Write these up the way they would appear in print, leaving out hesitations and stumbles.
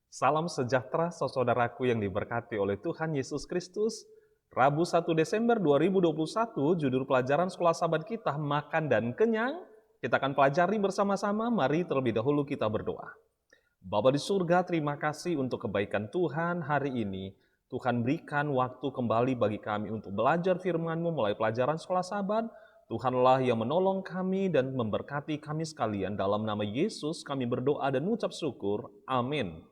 Salam sejahtera saudaraku yang diberkati oleh Tuhan Yesus Kristus. Rabu 1 Desember 2021, judul pelajaran sekolah sahabat kita, Makan dan Kenyang. Kita akan pelajari bersama-sama, mari terlebih dahulu kita berdoa. Bapa di surga, terima kasih untuk kebaikan Tuhan hari ini. Tuhan berikan waktu kembali bagi kami untuk belajar firman-Mu mulai pelajaran sekolah sahabat. Tuhanlah yang menolong kami dan memberkati kami sekalian. Dalam nama Yesus kami berdoa dan mengucap syukur. Amin.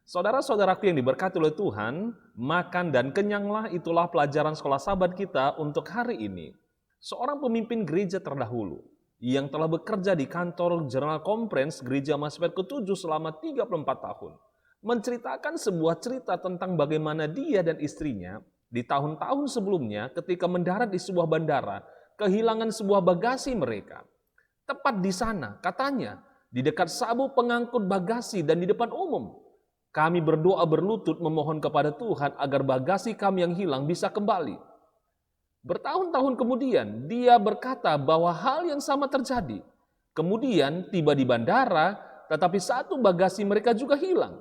Saudara-saudaraku yang diberkati oleh Tuhan, makan dan kenyanglah, itulah pelajaran sekolah sahabat kita untuk hari ini. Seorang pemimpin gereja terdahulu yang telah bekerja di kantor General Conference Gereja Masifat ke-7 selama 34 tahun, menceritakan sebuah cerita tentang bagaimana dia dan istrinya di tahun-tahun sebelumnya ketika mendarat di sebuah bandara, kehilangan sebuah bagasi mereka. Tepat di sana, katanya, di dekat sabuk pengangkut bagasi dan di depan umum, kami berdoa berlutut memohon kepada Tuhan agar bagasi kami yang hilang bisa kembali. Bertahun-tahun kemudian, dia berkata bahwa hal yang sama terjadi. Kemudian tiba di bandara, tetapi satu bagasi mereka juga hilang.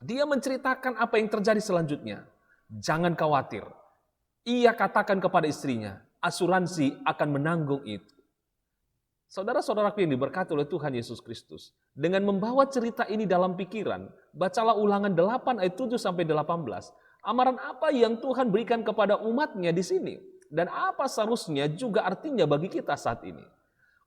Dia menceritakan apa yang terjadi selanjutnya. Jangan khawatir. Ia katakan kepada istrinya, asuransi akan menanggung itu. Saudara-saudaraku yang diberkati oleh Tuhan Yesus Kristus, dengan membawa cerita ini dalam pikiran, bacalah Ulangan 8 ayat 7-18. Amaran apa yang Tuhan berikan kepada umatnya di sini, dan apa seharusnya juga artinya bagi kita saat ini.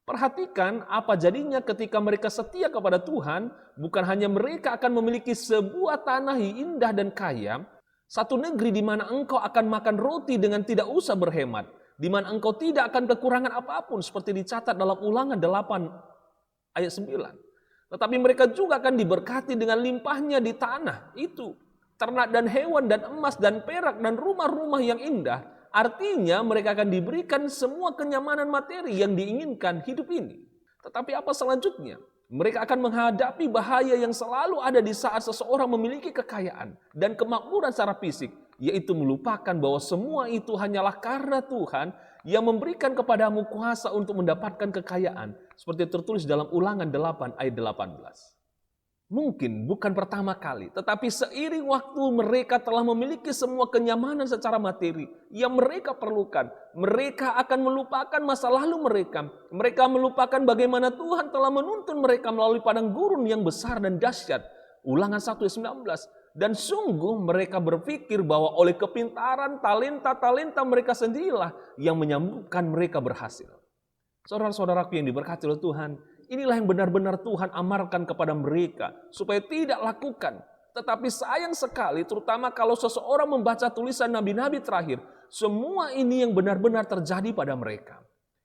Perhatikan apa jadinya ketika mereka setia kepada Tuhan, bukan hanya mereka akan memiliki sebuah tanah yang indah dan kaya, satu negeri di mana engkau akan makan roti dengan tidak usah berhemat, di mana engkau tidak akan kekurangan apapun seperti dicatat dalam Ulangan 8 ayat 9. Tetapi mereka juga akan diberkati dengan limpahnya di tanah itu. Ternak dan hewan dan emas dan perak dan rumah-rumah yang indah. Artinya mereka akan diberikan semua kenyamanan materi yang diinginkan hidup ini. Tetapi apa selanjutnya? Mereka akan menghadapi bahaya yang selalu ada di saat seseorang memiliki kekayaan dan kemakmuran secara fisik, yaitu melupakan bahwa semua itu hanyalah karena Tuhan yang memberikan kepadamu kuasa untuk mendapatkan kekayaan, seperti tertulis dalam Ulangan 8 ayat 18. Mungkin bukan pertama kali, tetapi seiring waktu mereka telah memiliki semua kenyamanan secara materi yang mereka perlukan. Mereka akan melupakan masa lalu mereka. Mereka melupakan bagaimana Tuhan telah menuntun mereka melalui padang gurun yang besar dan dahsyat. Ulangan 1 ayat 19. Dan sungguh mereka berpikir bahwa oleh kepintaran, talenta-talenta mereka sendirilah yang menyambutkan mereka berhasil. Saudara-saudaraku yang diberkati oleh Tuhan, inilah yang benar-benar Tuhan amarkan kepada mereka supaya tidak lakukan. Tetapi sayang sekali, terutama kalau seseorang membaca tulisan nabi-nabi terakhir, semua ini yang benar-benar terjadi pada mereka.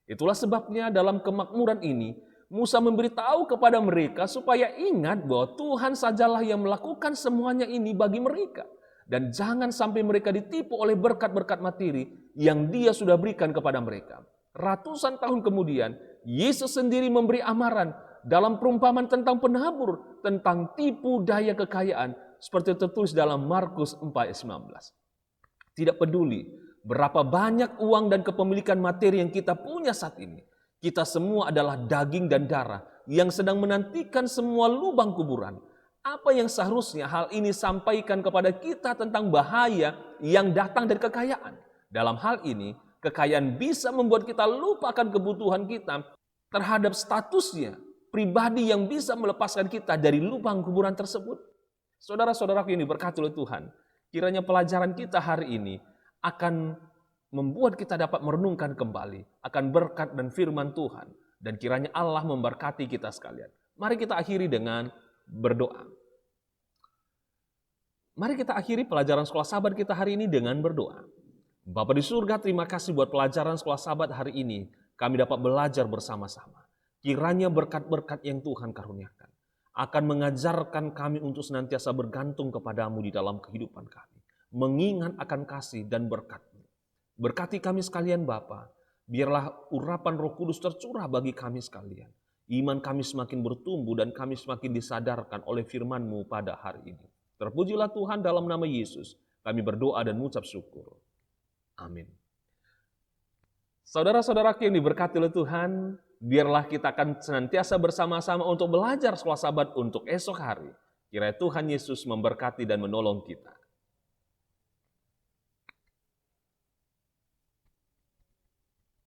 Itulah sebabnya dalam kemakmuran ini, Musa memberitahu kepada mereka supaya ingat bahwa Tuhan sajalah yang melakukan semuanya ini bagi mereka. Dan jangan sampai mereka ditipu oleh berkat-berkat materi yang Dia sudah berikan kepada mereka. Ratusan tahun kemudian, Yesus sendiri memberi amaran dalam perumpamaan tentang penabur, tentang tipu daya kekayaan, seperti tertulis dalam Markus 4 ayat 19. Tidak peduli berapa banyak uang dan kepemilikan materi yang kita punya saat ini, kita semua adalah daging dan darah yang sedang menantikan semua lubang kuburan. Apa yang seharusnya hal ini sampaikan kepada kita tentang bahaya yang datang dari kekayaan? Dalam hal ini, kekayaan bisa membuat kita lupakan kebutuhan kita terhadap statusnya pribadi yang bisa melepaskan kita dari lubang kuburan tersebut. Saudara-saudaraku yang diberkati oleh Tuhan, kiranya pelajaran kita hari ini akan membuat kita dapat merenungkan kembali akan berkat dan firman Tuhan. Dan kiranya Allah memberkati kita sekalian. Mari kita akhiri dengan berdoa. Mari kita akhiri pelajaran sekolah sahabat kita hari ini dengan berdoa. Bapa di surga, terima kasih buat pelajaran sekolah sahabat hari ini. Kami dapat belajar bersama-sama. Kiranya berkat-berkat yang Tuhan karuniakan akan mengajarkan kami untuk senantiasa bergantung kepadamu di dalam kehidupan kami. Mengingat akan kasih dan berkat-Mu. Berkati kami sekalian Bapa, biarlah urapan Roh Kudus tercurah bagi kami sekalian. Iman kami semakin bertumbuh dan kami semakin disadarkan oleh firman-Mu pada hari ini. Terpujilah Tuhan, dalam nama Yesus kami berdoa dan mengucap syukur. Amin. Saudara-saudaraku yang diberkati oleh Tuhan, biarlah kita akan senantiasa bersama-sama untuk belajar sekolah sahabat untuk esok hari. Kiranya Tuhan Yesus memberkati dan menolong kita.